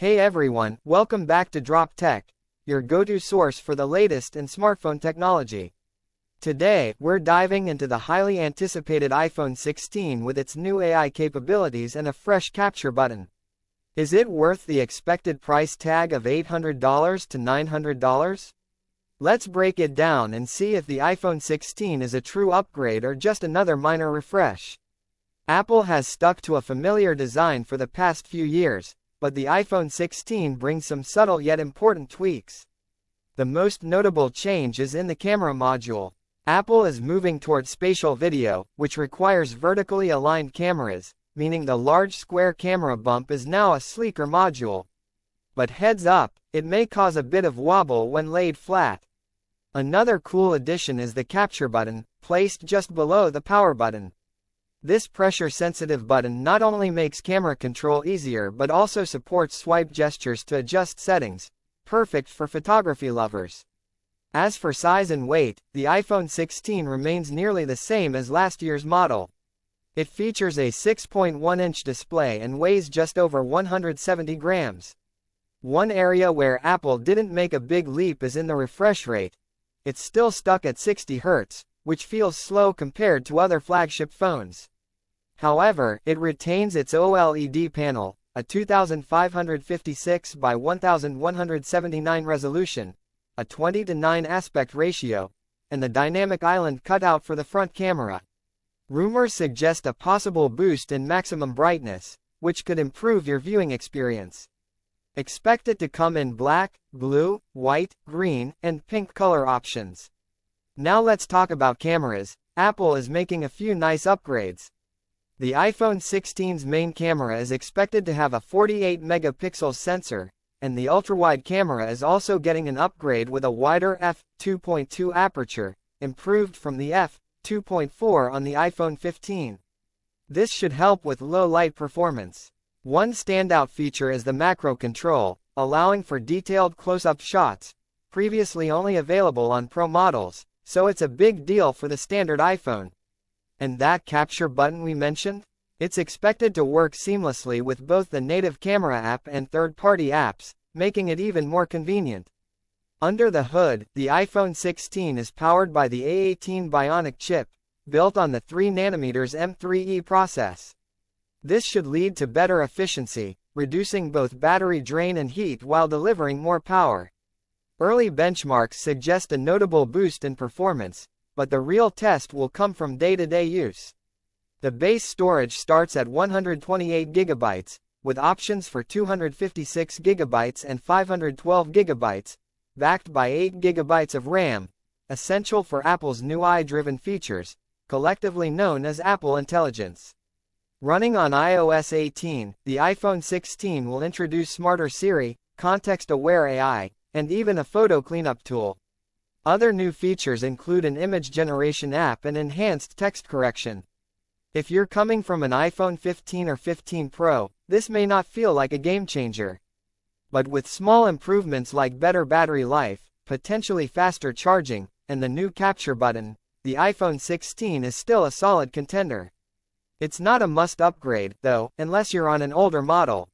Hey everyone, welcome back to Drop Tech, your go-to source for the latest in smartphone technology. Today, we're diving into the highly anticipated iPhone 16 with its new AI capabilities and a fresh capture button. Is it worth the expected price tag of $800 to $900? Let's break it down and see if the iPhone 16 is a true upgrade or just another minor refresh. Apple has stuck to a familiar design for the past few years, but the iPhone 16 brings some subtle yet important tweaks. The most notable change is in the camera module. Apple is moving toward spatial video, which requires vertically aligned cameras, meaning the large square camera bump is now a sleeker module. But heads up, it may cause a bit of wobble when laid flat. Another cool addition is the capture button, placed just below the power button. This pressure-sensitive button not only makes camera control easier but also supports swipe gestures to adjust settings, perfect for photography lovers. As for size and weight, the iPhone 16 remains nearly the same as last year's model. It features a 6.1-inch display and weighs just over 170 grams. One area where Apple didn't make a big leap is in the refresh rate. It's still stuck at 60 Hz, which feels slow compared to other flagship phones. However, it retains its OLED panel, a 2556 by 1179 resolution, a 20:9 aspect ratio, and the dynamic island cutout for the front camera. Rumors suggest a possible boost in maximum brightness, which could improve your viewing experience. Expect it to come in black, blue, white, green, and pink color options. Now let's talk about cameras. Apple is making a few nice upgrades. The iPhone 16's main camera is expected to have a 48-megapixel sensor, and the ultrawide camera is also getting an upgrade with a wider f2.2 aperture, improved from the f2.4 on the iPhone 15. This should help with low-light performance. One standout feature is the macro control, allowing for detailed close-up shots, previously only available on Pro models, so it's a big deal for the standard iPhone. And that capture button we mentioned? It's expected to work seamlessly with both the native camera app and third-party apps, making it even more convenient. Under the hood, the iPhone 16 is powered by the A18 Bionic chip, built on the 3nm M3E process. This should lead to better efficiency, reducing both battery drain and heat while delivering more power. Early benchmarks suggest a notable boost in performance, but the real test will come from day-to-day use. The base storage starts at 128 GB, with options for 256 GB and 512 GB, backed by 8 GB of RAM, essential for Apple's new AI-driven features, collectively known as Apple Intelligence. Running on iOS 18, the iPhone 16 will introduce smarter Siri, context-aware AI, and even a photo cleanup tool. Other new features include an image generation app and enhanced text correction. If you're coming from an iPhone 15 or 15 Pro, this may not feel like a game changer. But with small improvements like better battery life, potentially faster charging, and the new capture button, the iPhone 16 is still a solid contender. It's not a must upgrade, though, unless you're on an older model.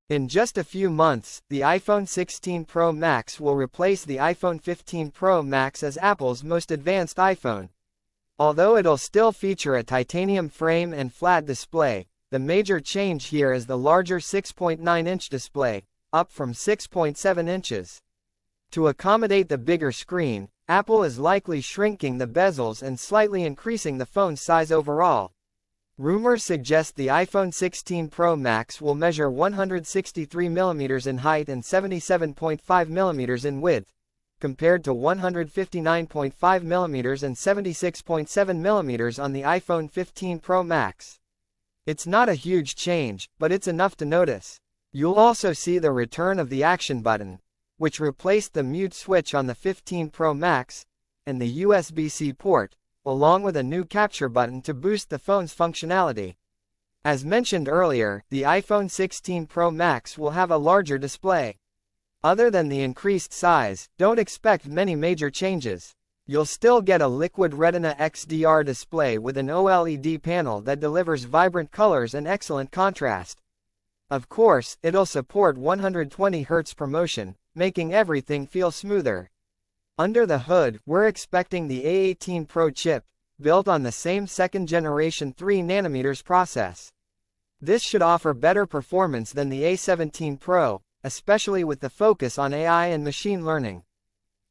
In just a few months, the iPhone 16 Pro Max will replace the iPhone 15 Pro Max as Apple's most advanced iPhone. Although it'll still feature a titanium frame and flat display, the major change here is the larger 6.9-inch display, up from 6.7 inches. To accommodate the bigger screen, Apple is likely shrinking the bezels and slightly increasing the phone's size overall. Rumors suggest the iPhone 16 Pro Max will measure 163 mm in height and 77.5 mm in width, compared to 159.5 mm and 76.7 mm on the iPhone 15 Pro Max. It's not a huge change, but it's enough to notice. You'll also see the return of the action button, which replaced the mute switch on the 15 Pro Max, and the USB-C port, along with a new capture button to boost the phone's functionality. As mentioned earlier, the iPhone 16 Pro Max will have a larger display. Other than the increased size, don't expect many major changes. You'll still get a liquid Retina XDR display with an OLED panel that delivers vibrant colors and excellent contrast. Of course, it'll support 120Hz ProMotion, making everything feel smoother. Under the hood, we're expecting the A18 Pro chip, built on the same second-generation 3nm process. This should offer better performance than the A17 Pro, especially with the focus on AI and machine learning.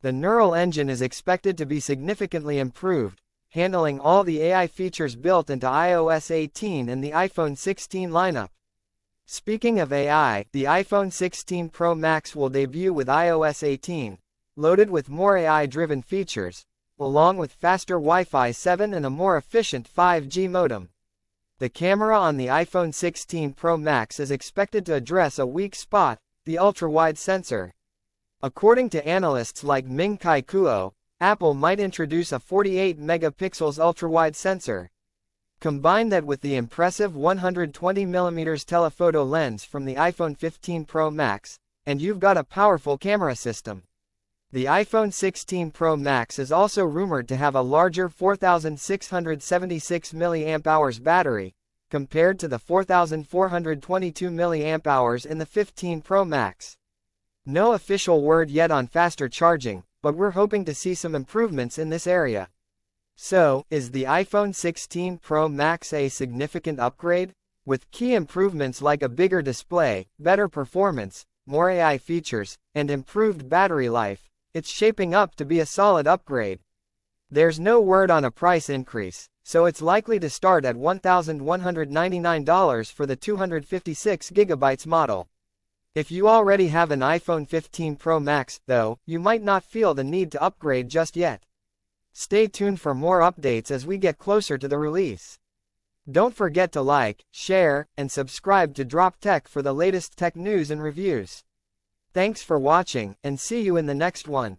The neural engine is expected to be significantly improved, handling all the AI features built into iOS 18 and the iPhone 16 lineup. Speaking of AI, the iPhone 16 Pro Max will debut with iOS 18, loaded with more AI-driven features, along with faster Wi-Fi 7 and a more efficient 5G modem. The camera on the iPhone 16 Pro Max is expected to address a weak spot, the ultra-wide sensor. According to analysts like Ming-Chi Kuo, Apple might introduce a 48-megapixels ultra-wide sensor. Combine that with the impressive 120mm telephoto lens from the iPhone 15 Pro Max, and you've got a powerful camera system. The iPhone 16 Pro Max is also rumored to have a larger 4,676 mAh battery, compared to the 4,422 mAh in the 15 Pro Max. No official word yet on faster charging, but we're hoping to see some improvements in this area. So, is the iPhone 16 Pro Max a significant upgrade? With key improvements like a bigger display, better performance, more AI features, and improved battery life, it's shaping up to be a solid upgrade. There's no word on a price increase, so it's likely to start at $1,199 for the 256GB model. If you already have an iPhone 15 Pro Max, though, you might not feel the need to upgrade just yet. Stay tuned for more updates as we get closer to the release. Don't forget to like, share, and subscribe to Drop Tech for the latest tech news and reviews. Thanks for watching, and see you in the next one.